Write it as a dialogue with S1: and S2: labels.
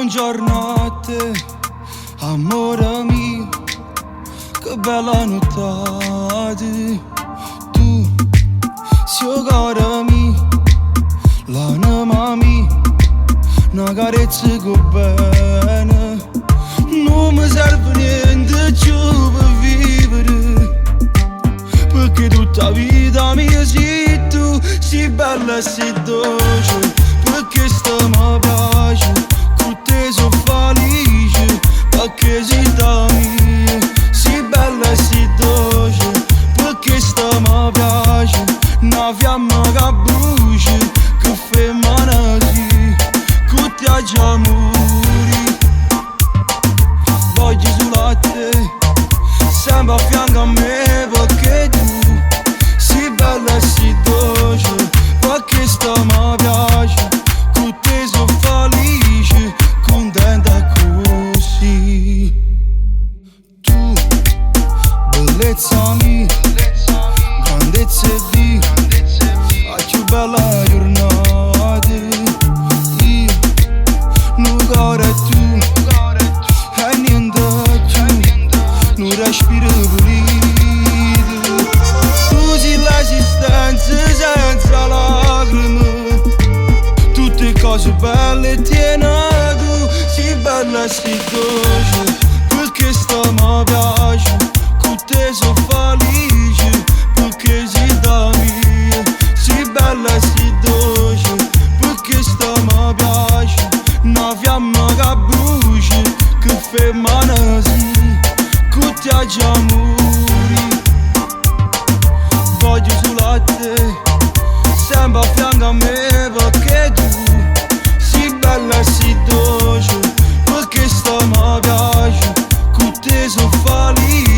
S1: Buongiornate, amore mio, che bella notte. Tu sei cara mia, l'anima mia, una carezza che bene. Non mi serve niente più per vivere, perché tutta vita mia sei tu, sei bella e sei dolce, perché sta mi piace, con te sono felice, perché sei da mia, sei bella e sei dolce, perché sta mi piace, una fiamma che brucia, che femmina sei, con te già muri, voglio solo a te, sempre a fianco a me, perché tu sei bella e sei dolce, perché sta mi piace, con te sono felice, contenta così. Tu, bellezza mia, grandezza di, la più bella giornata. Io, non cuore tu, e niente più, non respiro pulito. Tu sei l'esistenza senza lacrime, tutte cose belle tieni tu, sei bella e sei dolce, perché sta mi piace, con te sono felice, perché sei da mia, sei bella e sei dolce, perché sta mi piace, una fiamma che brucia, che femmina sei, con te già muri, voglio solo a te, sempre a fianco a me, perché tu sei bella e sei dolce, perché sta mi piace, con te sono felice.